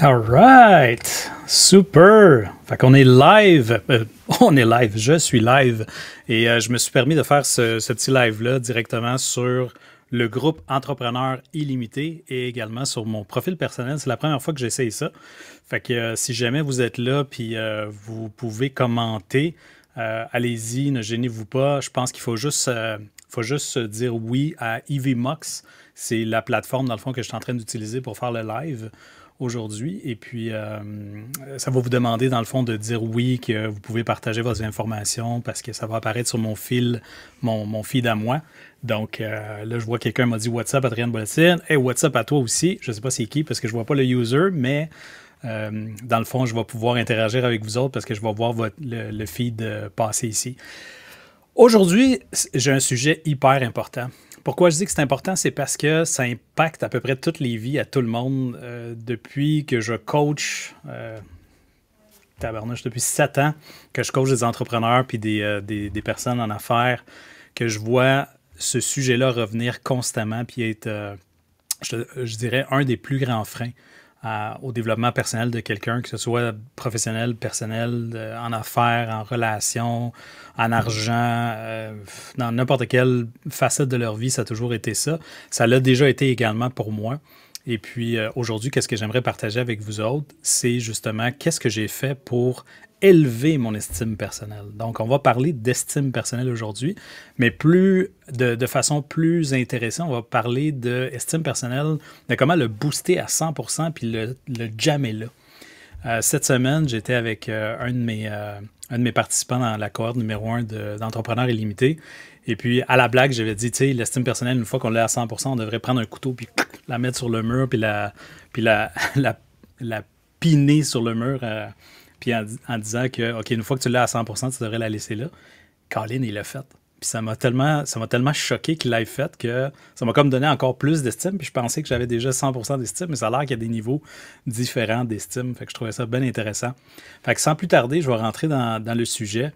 All right, super. Fait qu'on est live. On est live. Je suis live. Et je me suis permis de faire ce petit live-là directement sur le groupe Entrepreneurs Illimité et également sur mon profil personnel. C'est la première fois que j'essaye ça. Fait que si jamais vous êtes là puis vous pouvez commenter, allez-y, ne gênez-vous pas. Je pense qu'il faut juste dire oui à EVMux. C'est la plateforme, dans le fond, que je suis en train d'utiliser pour faire le live aujourd'hui. Et puis, ça va vous demander, dans le fond, de dire oui, que vous pouvez partager vos informations parce que ça va apparaître sur mon fil, mon feed à moi. Donc, là, je vois quelqu'un m'a dit « What's up, Adrien Bolletine? » Hey, what's up à toi aussi? Je ne sais pas c'est qui parce que je ne vois pas le user, mais dans le fond, je vais pouvoir interagir avec vous autres parce que je vais voir le feed passer ici. Aujourd'hui, j'ai un sujet hyper important. Pourquoi je dis que c'est important? C'est parce que ça impacte à peu près toutes les vies à tout le monde. Depuis que je coach, depuis 7 ans que je coach des entrepreneurs puis des personnes en affaires, que je vois ce sujet-là revenir constamment puis être, je dirais, un des plus grands freins au développement personnel de quelqu'un, que ce soit professionnel, personnel, en affaires, en relations, en argent, dans n'importe quelle facette de leur vie, ça a toujours été ça. Ça l'a déjà été également pour moi. Et puis aujourd'hui, qu'est-ce que j'aimerais partager avec vous autres? C'est justement qu'est-ce que j'ai fait pour élever mon estime personnelle. Donc, on va parler d'estime personnelle aujourd'hui, mais de façon plus intéressante, on va parler d'estime personnelle, de comment le booster à 100% puis le jammer là. Cette semaine, j'étais avec un de mes participants dans la cohorte numéro 1 d'Entrepreneurs Illimités. Et puis, à la blague, j'avais dit, tu sais, l'estime personnelle, une fois qu'on l'a à 100%, on devrait prendre un couteau puis la mettre sur le mur puis la piner sur le mur. Puis en disant que, OK, une fois que tu l'as à 100%, tu devrais la laisser là. Colin, il l'a fait. Puis ça m'a tellement choqué qu'il l'ait fait que ça m'a comme donné encore plus d'estime. Puis je pensais que j'avais déjà 100% d'estime, mais ça a l'air qu'il y a des niveaux différents d'estime. Fait que je trouvais ça bien intéressant. Fait que sans plus tarder, je vais rentrer dans le sujet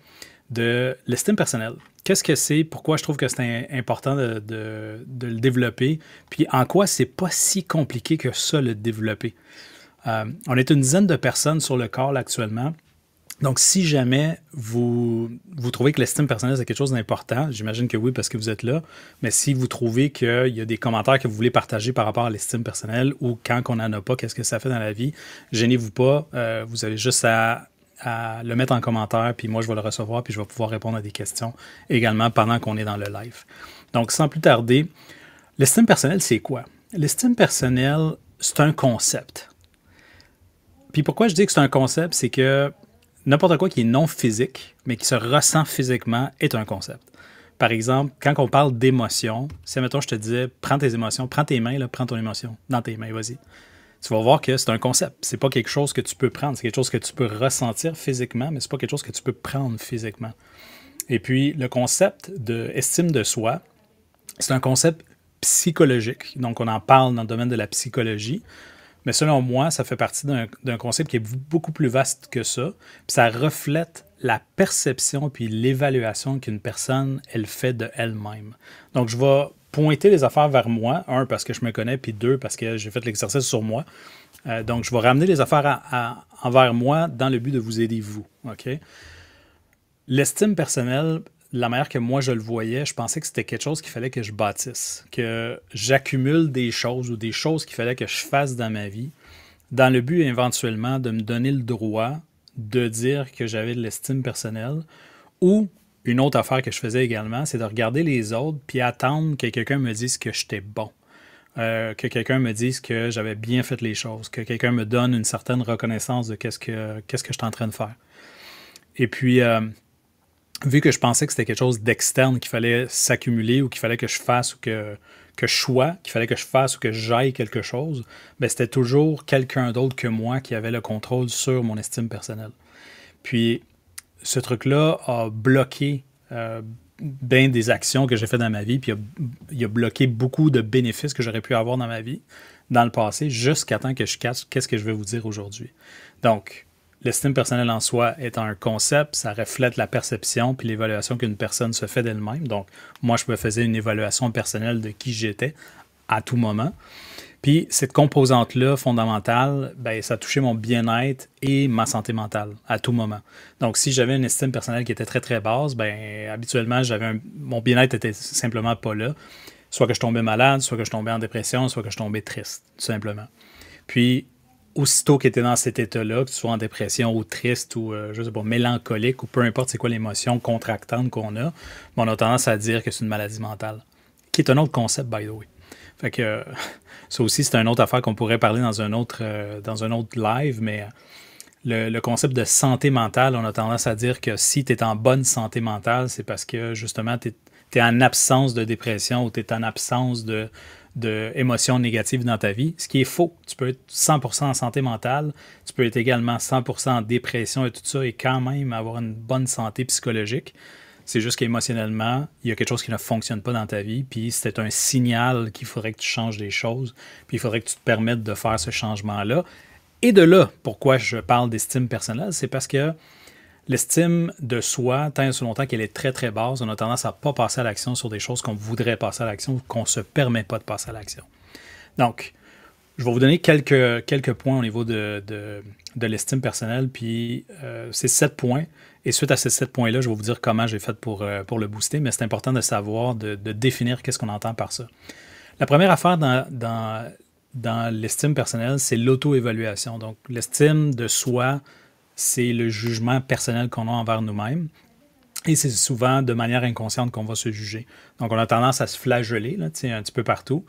de l'estime personnelle. Qu'est-ce que c'est? Pourquoi je trouve que c'est important de le développer? Puis en quoi c'est pas si compliqué que ça, le développer? On est une dizaine de personnes sur le call actuellement. Donc, si jamais vous trouvez que l'estime personnelle, c'est quelque chose d'important, j'imagine que oui, parce que vous êtes là, mais si vous trouvez qu'il y a des commentaires que vous voulez partager par rapport à l'estime personnelle ou quand on n'en a pas, qu'est-ce que ça fait dans la vie, gênez-vous pas. Vous avez juste à le mettre en commentaire, puis moi, je vais le recevoir, puis je vais pouvoir répondre à des questions également pendant qu'on est dans le live. Donc, sans plus tarder, l'estime personnelle, c'est quoi? L'estime personnelle, c'est un concept. Puis pourquoi je dis que c'est un concept, c'est que n'importe quoi qui est non physique, mais qui se ressent physiquement, est un concept. Par exemple, quand on parle d'émotion, si, admettons, je te disais, prends tes émotions, prends tes mains, là, prends ton émotion dans tes mains, vas-y. Tu vas voir que c'est un concept. C'est pas quelque chose que tu peux prendre, c'est quelque chose que tu peux ressentir physiquement, mais c'est pas quelque chose que tu peux prendre physiquement. Et puis, le concept d'estime de soi, c'est un concept psychologique. Donc, on en parle dans le domaine de la psychologie. Mais selon moi, ça fait partie d'un concept qui est beaucoup plus vaste que ça. Puis ça reflète la perception puis l'évaluation qu'une personne, elle fait de elle-même. Donc, je vais pointer les affaires vers moi. Un, parce que je me connais, puis deux, parce que j'ai fait l'exercice sur moi. Donc, je vais ramener les affaires envers moi dans le but de vous aider, vous. OK? L'estime personnelle, la manière que moi je le voyais, je pensais que c'était quelque chose qu'il fallait que je bâtisse, que j'accumule des choses ou des choses qu'il fallait que je fasse dans ma vie, dans le but éventuellement de me donner le droit de dire que j'avais de l'estime personnelle. Ou une autre affaire que je faisais également, c'est de regarder les autres puis attendre que quelqu'un me dise que j'étais bon. Que quelqu'un me dise que j'avais bien fait les choses, que quelqu'un me donne une certaine reconnaissance de qu'est-ce que je suis en train de faire. Et puis, vu que je pensais que c'était quelque chose d'externe qu'il fallait s'accumuler ou qu'il fallait que je fasse ou que je sois, qu'il fallait que je fasse ou que j'aille quelque chose, bien, c'était toujours quelqu'un d'autre que moi qui avait le contrôle sur mon estime personnelle. Puis, ce truc-là a bloqué bien des actions que j'ai faites dans ma vie, puis il a bloqué beaucoup de bénéfices que j'aurais pu avoir dans ma vie, dans le passé, jusqu'à temps que je cache qu'est-ce que je vais vous dire aujourd'hui. Donc, l'estime personnelle en soi est un concept, ça reflète la perception puis l'évaluation qu'une personne se fait d'elle-même. Donc, moi, je me faisais une évaluation personnelle de qui j'étais à tout moment. Puis cette composante-là fondamentale, ben, ça touchait mon bien-être et ma santé mentale à tout moment. Donc si j'avais une estime personnelle qui était très très basse, ben habituellement mon bien-être était simplement pas là. Soit que je tombais malade, soit que je tombais en dépression, soit que je tombais triste, tout simplement. Puis aussitôt que tu es dans cet état-là, que tu sois en dépression ou triste ou je sais pas, mélancolique ou peu importe c'est quoi l'émotion contractante qu'on a, on a tendance à dire que c'est une maladie mentale, qui est un autre concept, by the way. Fait que ça aussi, c'est une autre affaire qu'on pourrait parler dans un autre live, mais le concept de santé mentale, on a tendance à dire que si tu es en bonne santé mentale, c'est parce que justement, tu es en absence de dépression ou tu es en absence de émotions négatives dans ta vie, ce qui est faux. Tu peux être 100% en santé mentale, tu peux être également 100% en dépression et tout ça et quand même avoir une bonne santé psychologique. C'est juste qu'émotionnellement, il y a quelque chose qui ne fonctionne pas dans ta vie, puis c'est un signal qu'il faudrait que tu changes des choses, puis il faudrait que tu te permettes de faire ce changement-là. Et de là, pourquoi je parle d'estime personnelle, c'est parce que l'estime de soi, tant et si longtemps qu'elle est très très basse, on a tendance à ne pas passer à l'action sur des choses qu'on voudrait passer à l'action ou qu'on ne se permet pas de passer à l'action. Donc, je vais vous donner quelques points au niveau de l'estime personnelle, puis c'est 7 points. Et suite à ces 7 points-là, je vais vous dire comment j'ai fait pour le booster, mais c'est important de savoir, de définir qu'est-ce qu'on entend par ça. La première affaire dans l'estime personnelle, c'est l'auto-évaluation. Donc, l'estime de soi, c'est le jugement personnel qu'on a envers nous-mêmes. Et c'est souvent de manière inconsciente qu'on va se juger. Donc, on a tendance à se flageller là, un petit peu partout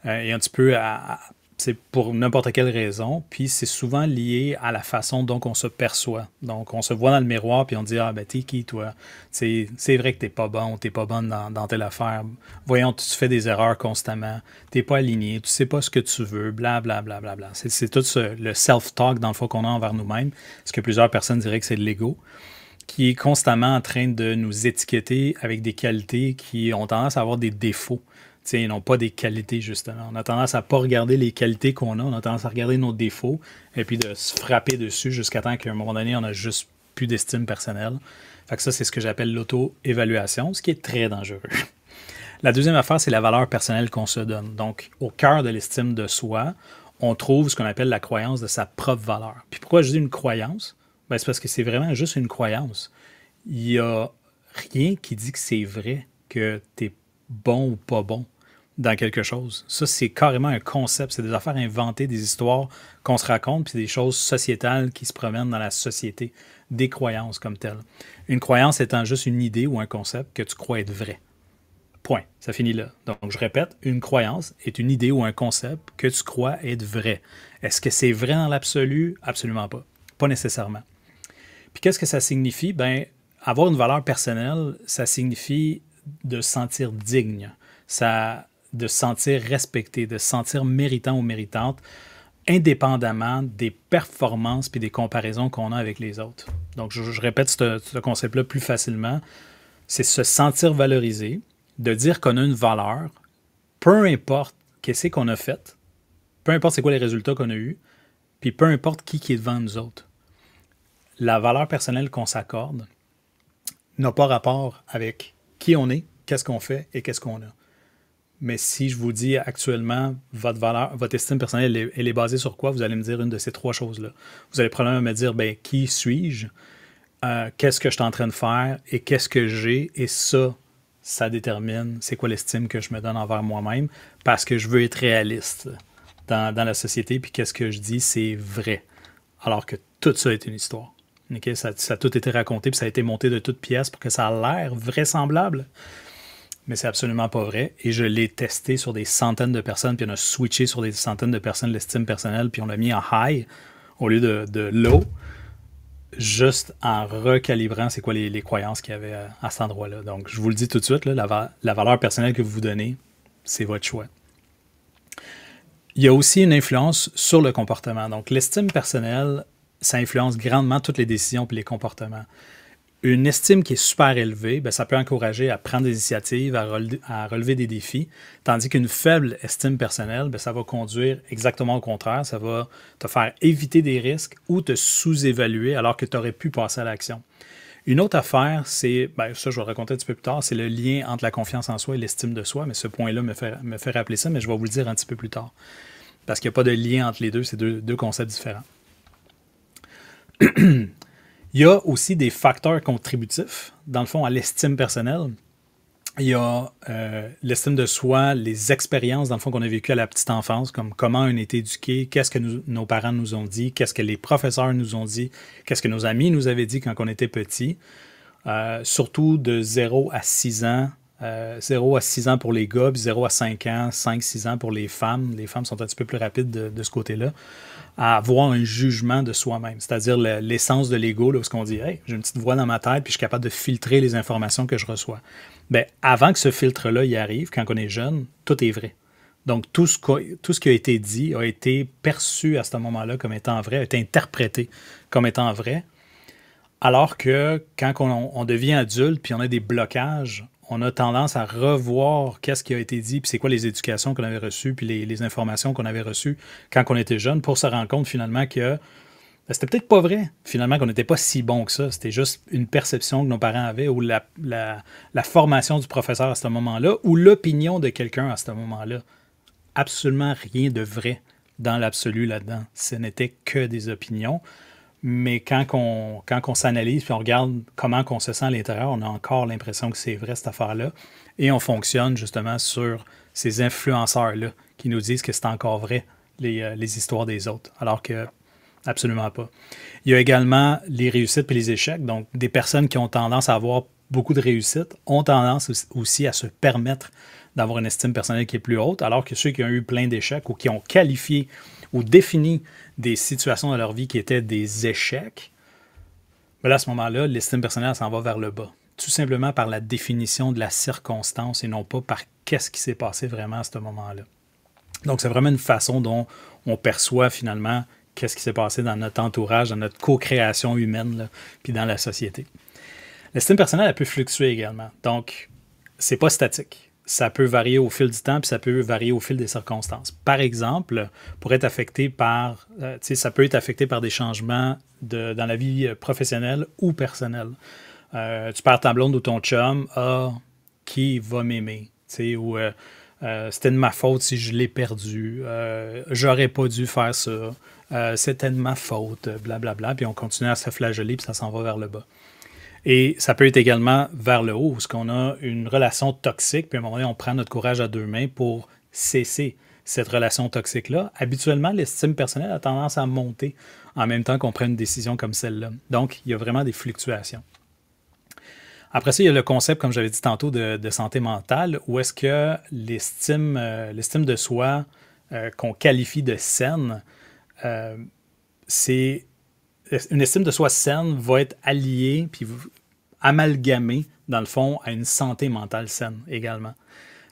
et un petit peu c'est pour n'importe quelle raison, puis c'est souvent lié à la façon dont on se perçoit. Donc, on se voit dans le miroir, puis on dit « Ah, ben, t'es qui, toi? C'est vrai que t'es pas bon, t'es pas bonne dans telle affaire. Voyons, tu fais des erreurs constamment, t'es pas aligné, tu sais pas ce que tu veux, blablabla. Bla, bla, bla. C'est tout le self-talk, dans le fond, qu'on a envers nous-mêmes, ce que plusieurs personnes diraient que c'est de l'ego, qui est constamment en train de nous étiqueter avec des qualités qui ont tendance à avoir des défauts. Ils n'ont pas des qualités, justement. On a tendance à ne pas regarder les qualités qu'on a, on a tendance à regarder nos défauts et puis de se frapper dessus jusqu'à temps qu'à un moment donné, on n'a juste plus d'estime personnelle. Fait que ça, c'est ce que j'appelle l'auto-évaluation, ce qui est très dangereux. La deuxième affaire, c'est la valeur personnelle qu'on se donne. Donc, au cœur de l'estime de soi, on trouve ce qu'on appelle la croyance de sa propre valeur. Puis pourquoi je dis une croyance? Ben, c'est parce que c'est vraiment juste une croyance. Il n'y a rien qui dit que c'est vrai, que tu es bon ou pas bon dans quelque chose. Ça, c'est carrément un concept. C'est des affaires inventées, des histoires qu'on se raconte, puis des choses sociétales qui se promènent dans la société, des croyances comme telles. Une croyance étant juste une idée ou un concept que tu crois être vrai. Point. Ça finit là. Donc, je répète, une croyance est une idée ou un concept que tu crois être vrai. Est-ce que c'est vrai dans l'absolu? Absolument pas. Pas nécessairement. Puis qu'est-ce que ça signifie? Ben, avoir une valeur personnelle, ça signifie de se sentir digne, de se sentir respecté, de se sentir méritant ou méritante, indépendamment des performances et des comparaisons qu'on a avec les autres. Donc, je répète ce concept-là plus facilement. C'est se sentir valorisé, de dire qu'on a une valeur, peu importe qu'est-ce qu'on a fait, peu importe c'est quoi les résultats qu'on a eus, puis peu importe qui est devant nous autres. La valeur personnelle qu'on s'accorde n'a pas rapport avec qui on est, qu'est-ce qu'on fait et qu'est-ce qu'on a. Mais si je vous dis actuellement, votre valeur, votre estime personnelle, elle est basée sur quoi? Vous allez me dire une de ces 3 choses-là. Vous allez probablement me dire, ben, qui suis-je? Qu'est-ce que je suis en train de faire? Et qu'est-ce que j'ai? Et ça détermine c'est quoi l'estime que je me donne envers moi-même parce que je veux être réaliste dans la société. Puis qu'est-ce que je dis, c'est vrai. Alors que tout ça est une histoire. Okay? Ça a tout été raconté, puis ça a été monté de toutes pièces pour que ça a l'air vraisemblable. Mais c'est absolument pas vrai. Et je l'ai testé sur des centaines de personnes, puis on a switché sur des centaines de personnes l'estime personnelle, puis on l'a mis en high au lieu de low, juste en recalibrant c'est quoi les croyances qu'il y avait à cet endroit-là. Donc, je vous le dis tout de suite, là, la valeur personnelle que vous vous donnez, c'est votre choix. Il y a aussi une influence sur le comportement. Donc, l'estime personnelle, ça influence grandement toutes les décisions et les comportements. Une estime qui est super élevée, bien, ça peut encourager à prendre des initiatives, à relever des défis, tandis qu'une faible estime personnelle, bien, ça va conduire exactement au contraire. Ça va te faire éviter des risques ou te sous-évaluer alors que tu aurais pu passer à l'action. Une autre affaire, c'est, bien, ça je vais le raconter un petit peu plus tard, c'est le lien entre la confiance en soi et l'estime de soi, mais ce point-là me fait rappeler ça, mais je vais vous le dire un petit peu plus tard. parce qu'il n'y a pas de lien entre les deux, c'est deux concepts différents. Il y a aussi des facteurs contributifs, dans le fond, à l'estime personnelle. Il y a l'estime de soi, les expériences, dans le fond, qu'on a vécues à la petite enfance, comme comment on a été éduqué, qu'est-ce que nos parents nous ont dit, qu'est-ce que les professeurs nous ont dit, qu'est-ce que nos amis nous avaient dit quand on était petits. Surtout de 0 à 6 ans. 0 à 6 ans pour les gars, puis 0 à 5 ans, 5-6 ans pour les femmes. Les femmes sont un petit peu plus rapides de ce côté-là, à avoir un jugement de soi-même, c'est-à-dire l'essence de l'ego, là, où on dit « Hey, j'ai une petite voix dans ma tête, puis je suis capable de filtrer les informations que je reçois. » Bien, avant que ce filtre-là y arrive, quand on est jeune, tout est vrai. Donc, tout ce qui a été dit a été perçu à ce moment-là comme étant vrai, a été interprété comme étant vrai, alors que quand on devient adulte, puis on a des blocages, on a tendance à revoir qu'est-ce qui a été dit, puis c'est quoi les éducations qu'on avait reçues, puis les informations qu'on avait reçues quand on était jeune, pour se rendre compte finalement que c'était peut-être pas vrai, finalement, qu'on n'était pas si bon que ça. C'était juste une perception que nos parents avaient, ou la formation du professeur à ce moment-là, ou l'opinion de quelqu'un à ce moment-là. Absolument rien de vrai dans l'absolu là-dedans. Ce n'était que des opinions. Mais quand on s'analyse puis on regarde comment on se sent à l'intérieur, on a encore l'impression que c'est vrai, cette affaire-là. Et on fonctionne justement sur ces influenceurs-là qui nous disent que c'est encore vrai, les histoires des autres. Alors que absolument pas. Il y a également les réussites et les échecs. Donc, des personnes qui ont tendance à avoir beaucoup de réussites ont tendance aussi à se permettre d'avoir une estime personnelle qui est plus haute, alors que ceux qui ont eu plein d'échecs ou qui ont qualifié ou défini des situations dans leur vie qui étaient des échecs, bien là, à ce moment-là, l'estime personnelle s'en va vers le bas. Tout simplement par la définition de la circonstance et non pas par qu'est-ce qui s'est passé vraiment à ce moment-là. Donc, c'est vraiment une façon dont on perçoit finalement qu'est-ce qui s'est passé dans notre entourage, dans notre co-création humaine, là, puis dans la société. L'estime personnelle, elle peut fluctuer également. Donc, c'est pas statique. Ça peut varier au fil du temps, puis ça peut varier au fil des circonstances. Par exemple, pour être affecté par, ça peut être affecté par des changements dans la vie professionnelle ou personnelle. Tu perds ta blonde ou ton chum, qui va m'aimer? Ou c'était de ma faute si je l'ai perdu, j'aurais pas dû faire ça, c'était de ma faute, blablabla, puis on continue à se flageller, puis ça s'en va vers le bas. Et ça peut être également vers le haut, où on a une relation toxique, puis à un moment donné, on prend notre courage à deux mains pour cesser cette relation toxique-là. Habituellement, l'estime personnelle a tendance à monter en même temps qu'on prend une décision comme celle-là. Donc, il y a vraiment des fluctuations. Après ça, il y a le concept, comme j'avais dit tantôt, de santé mentale, où est-ce que l'estime de soi qu'on qualifie de saine, c'est une estime de soi saine va être alliée puis amalgamée, dans le fond, à une santé mentale saine également.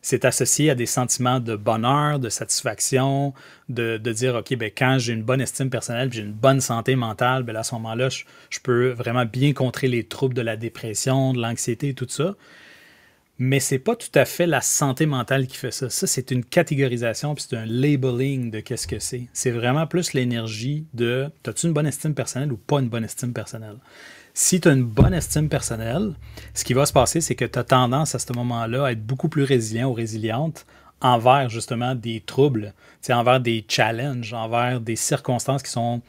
C'est associé à des sentiments de bonheur, de satisfaction, de dire, OK, ben, quand j'ai une bonne estime personnelle, j'ai une bonne santé mentale, ben, à ce moment-là, je peux vraiment bien contrer les troubles de la dépression, de l'anxiété et tout ça. Mais c'est pas tout à fait la santé mentale qui fait ça. Ça, c'est une catégorisation, puis c'est un labeling de qu'est-ce que c'est. C'est vraiment plus l'énergie de « as-tu une bonne estime personnelle ou pas une bonne estime personnelle? » Si tu as une bonne estime personnelle, ce qui va se passer, c'est que tu as tendance à ce moment-là à être beaucoup plus résilient ou résiliente envers justement des troubles, envers des challenges, envers des circonstances qui sont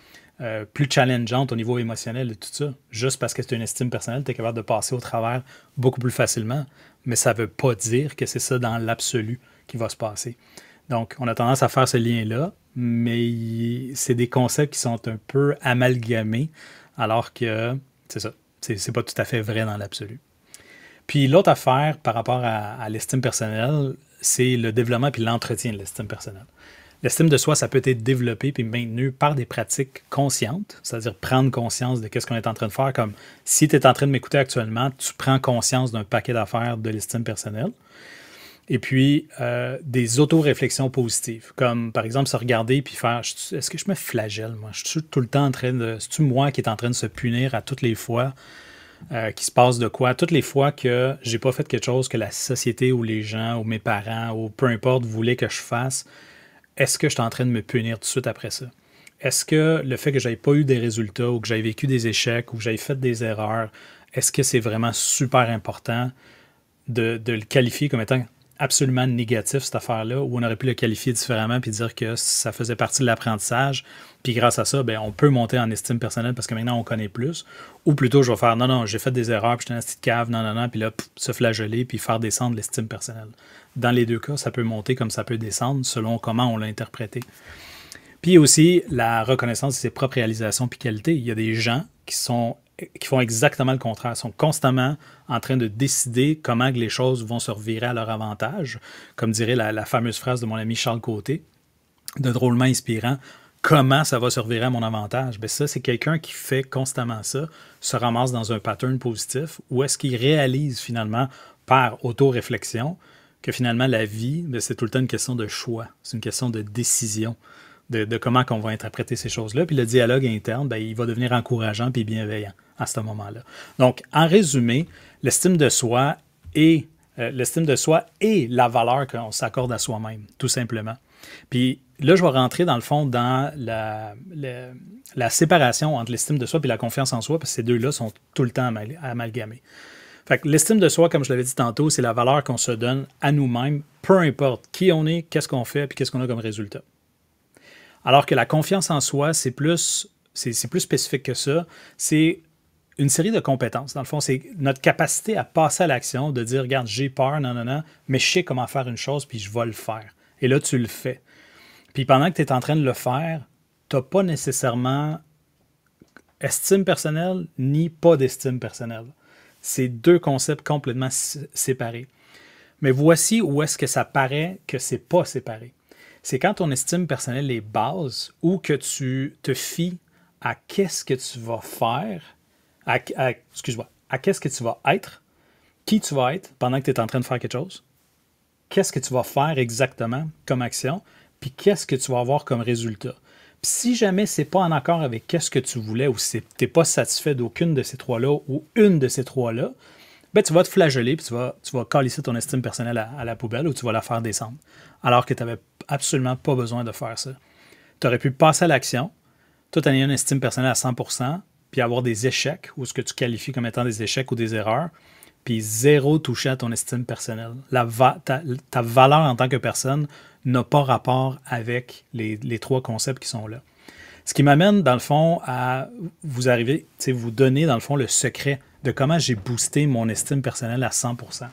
plus challengeantes au niveau émotionnel et tout ça. Juste parce que tu as une estime personnelle, tu es capable de passer au travers beaucoup plus facilement. Mais ça ne veut pas dire que c'est ça dans l'absolu qui va se passer. Donc, on a tendance à faire ce lien-là, mais c'est des concepts qui sont un peu amalgamés, alors que c'est ça, c'est pas tout à fait vrai dans l'absolu. Puis l'autre affaire par rapport à l'estime personnelle, c'est le développement puis l'entretien de l'estime personnelle. L'estime de soi, ça peut être développé puis maintenu par des pratiques conscientes, c'est-à-dire prendre conscience de ce qu'on est en train de faire, comme si tu es en train de m'écouter actuellement, tu prends conscience d'un paquet d'affaires de l'estime personnelle. Et puis, des auto-réflexions positives, comme par exemple se regarder puis faire « Est-ce que je me flagelle, moi? Je suis tout le temps en train de... C'est-tu moi qui est en train de se punir à toutes les fois qu'il se passe de quoi? Toutes les fois que j'ai pas fait quelque chose que la société ou les gens ou mes parents ou peu importe voulaient que je fasse, est-ce que je suis en train de me punir tout de suite après ça? Est-ce que le fait que je n'aie pas eu des résultats ou que j'aie vécu des échecs ou que j'aie fait des erreurs, est-ce que c'est vraiment super important de le qualifier comme étant absolument négatif, cette affaire-là, où on aurait pu le qualifier différemment puis dire que ça faisait partie de l'apprentissage. Puis grâce à ça, ben, on peut monter en estime personnelle parce que maintenant on connaît plus. Ou plutôt, je vais faire non, non, j'ai fait des erreurs, puis j'étais dans cette petite cave, non, non, non, puis là, se flageller, puis faire descendre l'estime personnelle. Dans les deux cas, ça peut monter comme ça peut descendre selon comment on l'a interprété. Puis aussi, la reconnaissance de ses propres réalisations puis qualités. Il y a des gens qui font exactement le contraire, ils sont constamment en train de décider comment que les choses vont se revirer à leur avantage. Comme dirait la fameuse phrase de mon ami Charles Côté, de drôlement inspirant, comment ça va se revirer à mon avantage? Bien, ça, c'est quelqu'un qui fait constamment ça, se ramasse dans un pattern positif, ou est-ce qu'il réalise finalement par auto-réflexion que finalement la vie, bien, c'est tout le temps une question de choix, c'est une question de décision. De comment on va interpréter ces choses-là. Puis le dialogue interne, bien, il va devenir encourageant puis bienveillant à ce moment-là. Donc, en résumé, l'estime de soi et la valeur qu'on s'accorde à soi-même, tout simplement. Puis là, je vais rentrer dans le fond dans la séparation entre l'estime de soi et la confiance en soi, parce que ces deux-là sont tout le temps amalgamés. Fait que l'estime de soi, comme je l'avais dit tantôt, c'est la valeur qu'on se donne à nous-mêmes, peu importe qui on est, qu'est-ce qu'on fait, puis qu'est-ce qu'on a comme résultat. Alors que la confiance en soi, c'est plus spécifique que ça. C'est une série de compétences. Dans le fond, c'est notre capacité à passer à l'action, de dire, regarde, j'ai peur, non, non, non, mais je sais comment faire une chose, puis je vais le faire. Et là, tu le fais. Puis pendant que tu es en train de le faire, tu n'as pas nécessairement estime personnelle ni pas d'estime personnelle. C'est deux concepts complètement séparés. Mais voici où est-ce que ça paraît que c'est pas séparé. C'est quand ton estime personnelle est base ou que tu te fies à qu'est-ce que tu vas faire, à qu'est-ce que tu vas être, qui tu vas être pendant que tu es en train de faire quelque chose, qu'est-ce que tu vas faire exactement comme action, puis qu'est-ce que tu vas avoir comme résultat. Puis si jamais c'est pas en accord avec qu'est-ce que tu voulais ou si tu n'es pas satisfait d'aucune de ces trois-là ou une de ces trois-là, ben, tu vas te flageller puis tu vas calisser ton estime personnelle à la poubelle ou tu vas la faire descendre. Alors que tu n'avais absolument pas besoin de faire ça. Tu aurais pu passer à l'action, tout en ayant une estime personnelle à 100%, puis avoir des échecs ou ce que tu qualifies comme étant des échecs ou des erreurs, puis zéro toucher à ton estime personnelle. Ta valeur en tant que personne n'a pas rapport avec les trois concepts qui sont là. Ce qui m'amène, dans le fond, à vous donner, dans le fond, le secret de comment j'ai boosté mon estime personnelle à 100%.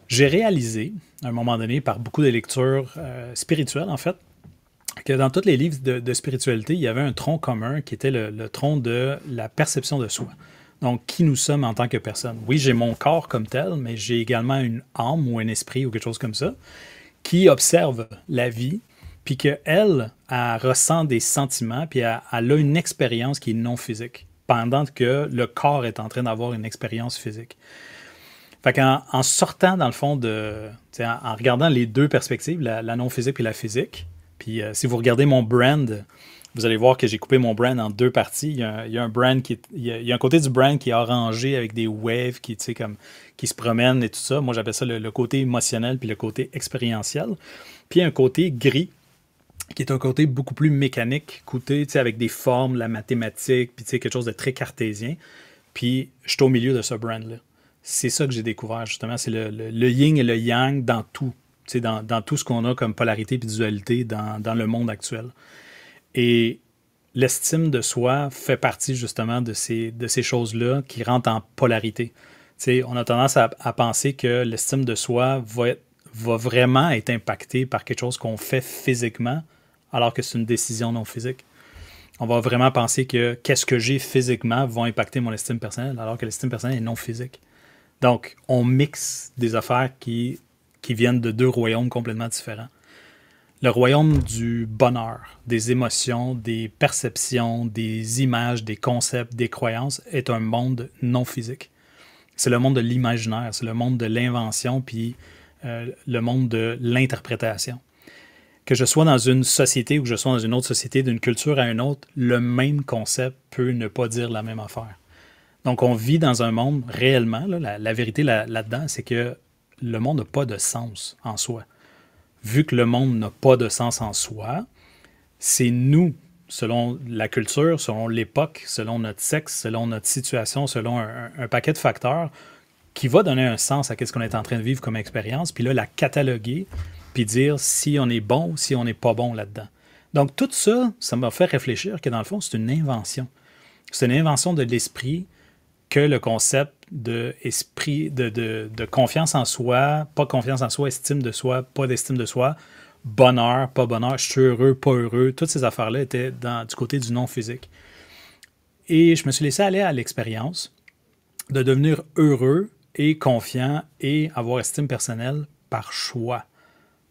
J'ai réalisé, à un moment donné, par beaucoup de lectures spirituelles, en fait, que dans tous les livres de spiritualité, il y avait un tronc commun qui était le tronc de la perception de soi. Donc, qui nous sommes en tant que personne. Oui, j'ai mon corps comme tel, mais j'ai également une âme ou un esprit ou quelque chose comme ça qui observe la vie, puis qu'elle ressent des sentiments, puis elle a une expérience qui est non physique, pendant que le corps est en train d'avoir une expérience physique. Fait qu'en sortant, dans le fond, en regardant les deux perspectives, la non-physique et la physique, puis si vous regardez mon brand, vous allez voir que j'ai coupé mon brand en deux parties. Il y a un brand il y a un côté du brand qui est orangé avec des waves qui se promènent et tout ça. Moi, j'appelle ça le côté émotionnel puis le côté expérientiel. Puis un côté gris qui est un côté beaucoup plus mécanique, avec des formes, la mathématique, puis quelque chose de très cartésien. Puis je suis au milieu de ce brand-là. C'est ça que j'ai découvert, justement. C'est le yin et le yang dans tout. Dans tout ce qu'on a comme polarité et dualité dans le monde actuel. Et l'estime de soi fait partie justement de ces choses-là qui rentrent en polarité. On a tendance à penser que l'estime de soi va vraiment être impactée par quelque chose qu'on fait physiquement, alors que c'est une décision non physique. On va vraiment penser que qu'est-ce que j'ai physiquement va impacter mon estime personnelle, alors que l'estime personnelle est non physique. Donc, on mixe des affaires qui viennent de deux royaumes complètement différents. Le royaume du bonheur, des émotions, des perceptions, des images, des concepts, des croyances est un monde non physique. C'est le monde de l'imaginaire, c'est le monde de l'invention, puis le monde de l'interprétation. Que je sois dans une société ou que je sois dans une autre société, d'une culture à une autre, le même concept peut ne pas dire la même affaire. Donc, on vit dans un monde réellement, là, la vérité là-dedans, c'est que le monde n'a pas de sens en soi. Vu que le monde n'a pas de sens en soi, c'est nous, selon la culture, selon l'époque, selon notre sexe, selon notre situation, selon un paquet de facteurs, qui va donner un sens à ce qu'on est en train de vivre comme expérience, puis là, la cataloguer, puis dire si on est bon ou si on n'est pas bon là-dedans. Donc, tout ça, ça m'a fait réfléchir que dans le fond, c'est une invention. C'est une invention de l'esprit que le concept de confiance en soi, pas confiance en soi, estime de soi, pas d'estime de soi, bonheur, pas bonheur, je suis heureux, pas heureux, toutes ces affaires-là étaient du côté du non-physique. Et je me suis laissé aller à l'expérience de devenir heureux et confiant et avoir estime personnelle par choix.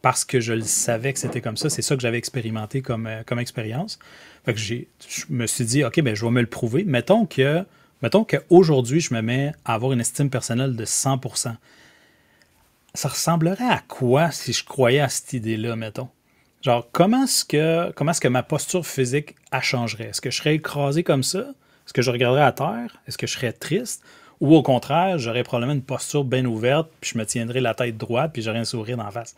Parce que je le savais que c'était comme ça. C'est ça que j'avais expérimenté comme expérience. Fait que je me suis dit, OK, ben, je vais me le prouver. Mettons qu'aujourd'hui, je me mets à avoir une estime personnelle de 100%. Ça ressemblerait à quoi si je croyais à cette idée-là, mettons? Genre, comment est-ce que ma posture physique changerait? Est-ce que je serais écrasé comme ça? Est-ce que je regarderais à terre? Est-ce que je serais triste? Ou au contraire, j'aurais probablement une posture bien ouverte, puis je me tiendrais la tête droite, puis j'aurais un sourire d'en face.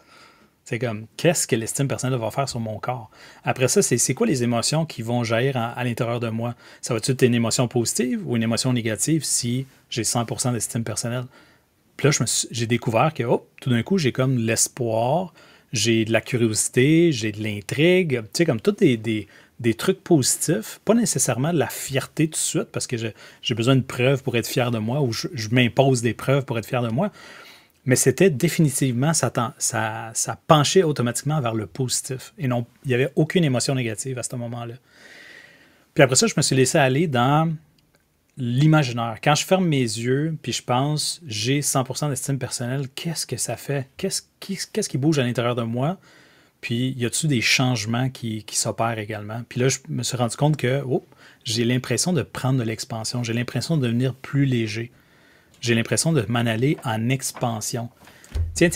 C'est comme, qu'est-ce que l'estime personnelle va faire sur mon corps? Après ça, c'est quoi les émotions qui vont jaillir à l'intérieur de moi? Ça va-tu être une émotion positive ou une émotion négative si j'ai 100% d'estime personnelle? Puis là, j'ai découvert que, tout d'un coup, j'ai comme l'espoir, j'ai de la curiosité, j'ai de l'intrigue, tu sais, comme tous des trucs positifs, pas nécessairement de la fierté tout de suite, parce que j'ai besoin de preuves pour être fier de moi, ou je m'impose des preuves pour être fier de moi, mais c'était définitivement, ça penchait automatiquement vers le positif, et non, il n'y avait aucune émotion négative à ce moment-là. Puis après ça, je me suis laissé aller dans l'imaginaire. Quand je ferme mes yeux, puis je pense, j'ai 100% d'estime personnelle, qu'est-ce que ça fait? Qu'est-ce qui bouge à l'intérieur de moi? Puis, y a-t-il des changements qui s'opèrent également? Puis là, je me suis rendu compte que j'ai l'impression de prendre de l'expansion. J'ai l'impression de devenir plus léger. J'ai l'impression de m'en aller en expansion. Tiens,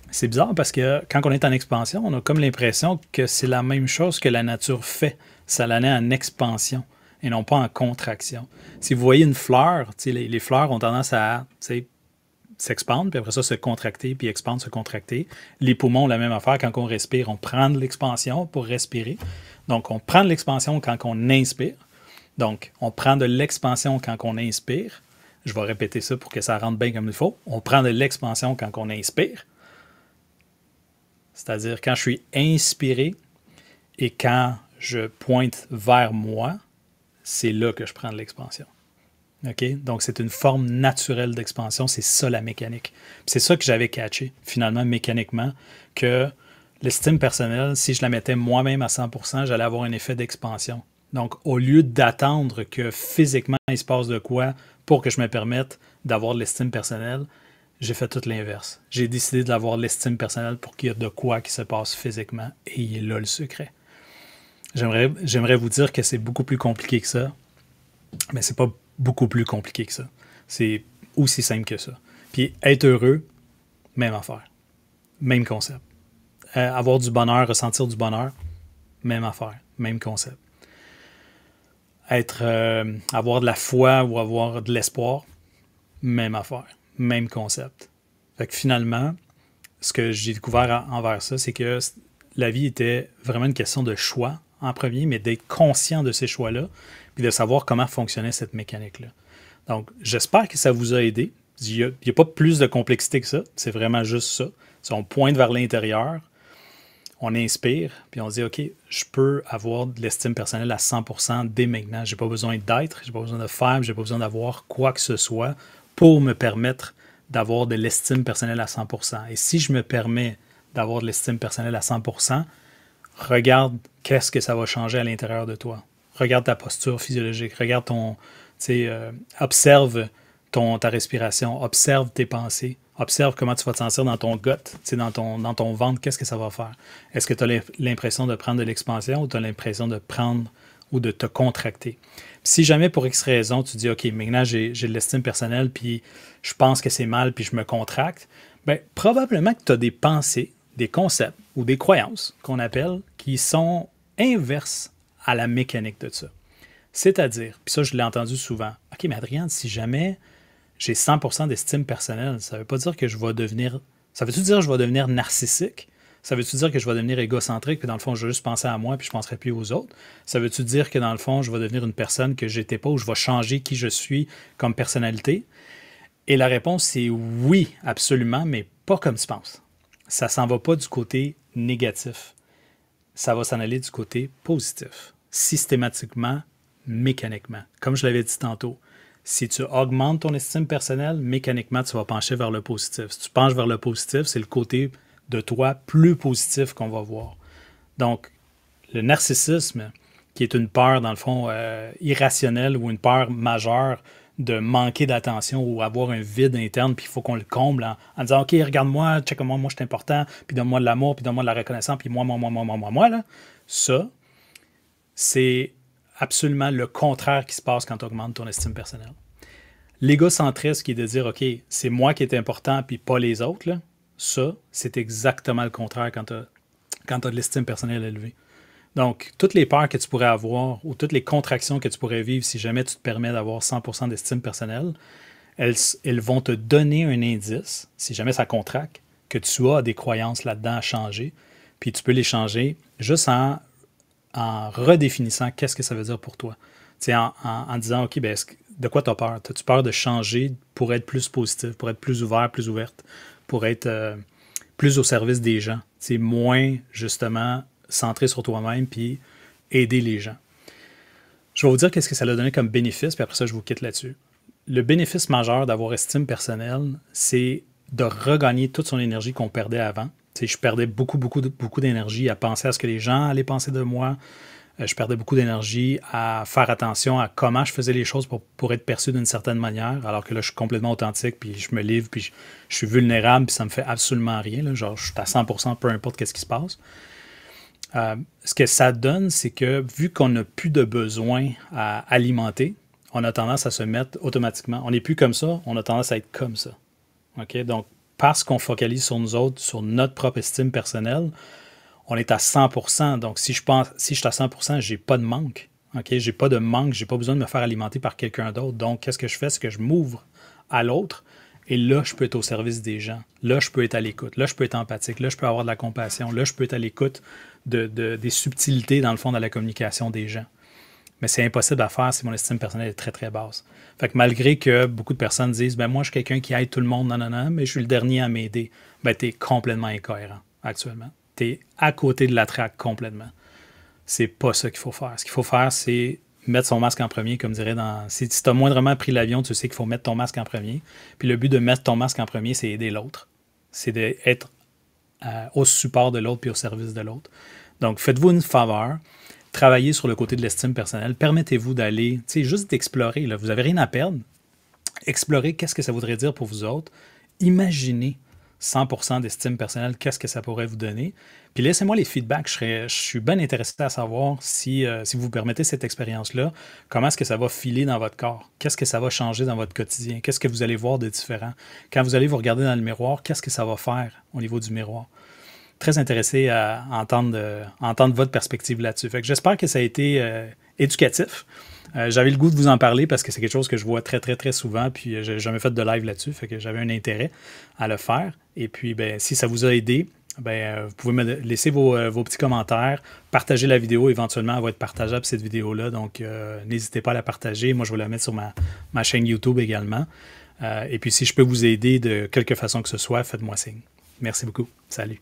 c'est bizarre parce que quand on est en expansion, on a comme l'impression que c'est la même chose que la nature fait. Ça l'année en expansion et non pas en contraction. Si vous voyez une fleur, les fleurs ont tendance à s'expandre, puis après ça, se contracter, puis expandre, se contracter. Les poumons ont la même affaire. Quand on respire, on prend de l'expansion pour respirer. Donc, on prend de l'expansion quand on inspire. Donc, on prend de l'expansion quand on inspire. Je vais répéter ça pour que ça rentre bien comme il faut. On prend de l'expansion quand on inspire. C'est-à-dire quand je suis inspiré et quand je pointe vers moi, c'est là que je prends de l'expansion. Okay? Donc, c'est une forme naturelle d'expansion. C'est ça, la mécanique. C'est ça que j'avais catché, finalement, mécaniquement, que l'estime personnelle, si je la mettais moi-même à 100%, j'allais avoir un effet d'expansion. Donc, au lieu d'attendre que physiquement, il se passe de quoi pour que je me permette d'avoir de l'estime personnelle, j'ai fait tout l'inverse. J'ai décidé d'avoir de l'estime personnelle pour qu'il y ait de quoi qui se passe physiquement. Et il est là le secret. J'aimerais vous dire que c'est beaucoup plus compliqué que ça, mais c'est pas beaucoup plus compliqué que ça. C'est aussi simple que ça. Puis être heureux, même affaire. Même concept. Avoir du bonheur, ressentir du bonheur, même affaire. Même concept. Avoir de la foi ou avoir de l'espoir, même affaire. Même concept. Fait que finalement, ce que j'ai découvert envers ça, c'est que la vie était vraiment une question de choix en premier, mais d'être conscient de ces choix-là, puis de savoir comment fonctionnait cette mécanique-là. Donc, j'espère que ça vous a aidé. Il n'y a pas plus de complexité que ça. C'est vraiment juste ça. Si on pointe vers l'intérieur, on inspire, puis on se dit, OK, je peux avoir de l'estime personnelle à 100% dès maintenant. Je n'ai pas besoin d'être, je n'ai pas besoin de faire, je n'ai pas besoin d'avoir quoi que ce soit pour me permettre d'avoir de l'estime personnelle à 100%. Et si je me permets d'avoir de l'estime personnelle à 100%, regarde qu'est-ce que ça va changer à l'intérieur de toi. Regarde ta posture physiologique, regarde observe ta respiration, observe tes pensées, observe comment tu vas te sentir dans ton gut, dans ton ventre, qu'est-ce que ça va faire. Est-ce que tu as l'impression de prendre de l'expansion ou tu as l'impression de prendre ou de te contracter? Puis si jamais pour X raison, tu dis, OK, maintenant j'ai de l'estime personnelle, puis je pense que c'est mal, puis je me contracte, bien, probablement que tu as des pensées, des concepts ou des croyances qu'on appelle qui sont inverses à la mécanique de ça. C'est-à-dire, puis ça je l'ai entendu souvent, OK, mais Adrian, si jamais j'ai 100% d'estime personnelle, ça ne veut pas dire que je vais devenir... Ça veut-tu dire que je vais devenir narcissique? Ça veut-tu dire que je vais devenir égocentrique, puis dans le fond, je vais juste penser à moi, puis je ne penserai plus aux autres? Ça veut-tu dire que dans le fond, je vais devenir une personne que je n'étais pas, ou je vais changer qui je suis comme personnalité? Et la réponse, c'est oui, absolument, mais pas comme tu penses. Ça s'en va pas du côté négatif. Ça va s'en aller du côté positif. Systématiquement, mécaniquement. Comme je l'avais dit tantôt, si tu augmentes ton estime personnelle, mécaniquement, tu vas pencher vers le positif. Si tu penches vers le positif, c'est le côté de toi plus positif qu'on va voir. Donc, le narcissisme, qui est une peur, dans le fond, irrationnelle ou une peur majeure de manquer d'attention ou avoir un vide interne, puis il faut qu'on le comble en disant « OK, regarde-moi, check-moi, moi je suis important, puis donne-moi de l'amour, puis donne-moi de la reconnaissance, puis moi, là. » Ça, c'est absolument le contraire qui se passe quand tu augmentes ton estime personnelle. L'égocentrisme qui est de dire « OK, c'est moi qui est important, puis pas les autres, là. » Ça, c'est exactement le contraire quand tu as de l'estime personnelle élevée. Donc, toutes les peurs que tu pourrais avoir ou toutes les contractions que tu pourrais vivre si jamais tu te permets d'avoir 100% d'estime personnelle, elles vont te donner un indice, si jamais ça contracte, que tu as des croyances là-dedans à changer, puis tu peux les changer juste en redéfinissant qu'est-ce que ça veut dire pour toi. En disant, OK, ben, de quoi tu as peur? As-tu peur de changer pour être plus positif, pour être plus ouvert, plus ouverte, pour être plus au service des gens? C'est moins, justement, centré sur toi-même puis aider les gens. Je vais vous dire qu'est-ce que ça a donné comme bénéfice, puis après ça, je vous quitte là-dessus. Le bénéfice majeur d'avoir estime personnelle, c'est de regagner toute son énergie qu'on perdait avant. Je perdais beaucoup d'énergie à penser à ce que les gens allaient penser de moi. Je perdais beaucoup d'énergie à faire attention à comment je faisais les choses pour être perçu d'une certaine manière, alors que là, je suis complètement authentique, puis je me livre, puis je suis vulnérable, puis ça me fait absolument rien. Là. Genre, je suis à 100%, peu importe qu'est-ce qui se passe. Ce que ça donne, c'est que vu qu'on n'a plus de besoin à alimenter, on a tendance à se mettre automatiquement. On n'est plus comme ça, on a tendance à être comme ça. Okay? Donc, parce qu'on focalise sur nous autres, sur notre propre estime personnelle, on est à 100%. Donc, si je suis à 100%, je n'ai pas de manque. Okay? Je n'ai pas de manque, je n'ai pas besoin de me faire alimenter par quelqu'un d'autre. Donc, qu'est-ce que je fais? C'est que je m'ouvre à l'autre. Et là, je peux être au service des gens. Là, je peux être à l'écoute. Là, je peux être empathique. Là, je peux avoir de la compassion. Là, je peux être à l'écoute des subtilités, dans le fond, de la communication des gens. Mais c'est impossible à faire si mon estime personnelle est très, très basse. Fait que malgré que beaucoup de personnes disent « ben moi, je suis quelqu'un qui aide tout le monde, non, mais je suis le dernier à m'aider », ben tu es complètement incohérent actuellement. Tu es à côté de la traque complètement. C'est pas ça qu'il faut faire. Ce qu'il faut faire, c'est mettre son masque en premier, comme dirait dans... Si tu as moindrement pris l'avion, tu sais qu'il faut mettre ton masque en premier. Puis le but de mettre ton masque en premier, c'est aider l'autre. C'est d'être au support de l'autre puis au service de l'autre. Donc, faites-vous une faveur. Travaillez sur le côté de l'estime personnelle. Permettez-vous d'aller, tu sais, juste d'explorer. Là. Vous n'avez rien à perdre. Explorez qu'est-ce que ça voudrait dire pour vous autres. Imaginez 100% d'estime personnelle, qu'est-ce que ça pourrait vous donner. Puis laissez-moi les feedbacks. Je suis bien intéressé à savoir si vous permettez cette expérience-là, comment est-ce que ça va filer dans votre corps? Qu'est-ce que ça va changer dans votre quotidien? Qu'est-ce que vous allez voir de différent? Quand vous allez vous regarder dans le miroir, qu'est-ce que ça va faire au niveau du miroir? Très intéressé à entendre votre perspective là-dessus. Fait que j'espère que ça a été éducatif. J'avais le goût de vous en parler parce que c'est quelque chose que je vois très, très, très souvent, puis j'ai jamais fait de live là-dessus, fait que j'avais un intérêt à le faire. Et puis, ben, si ça vous a aidé, ben, vous pouvez me laisser vos petits commentaires, partager la vidéo, éventuellement, elle va être partageable, cette vidéo-là, donc n'hésitez pas à la partager. Moi, je vais la mettre sur ma chaîne YouTube également. Et puis, si je peux vous aider de quelque façon que ce soit, faites-moi signe. Merci beaucoup. Salut.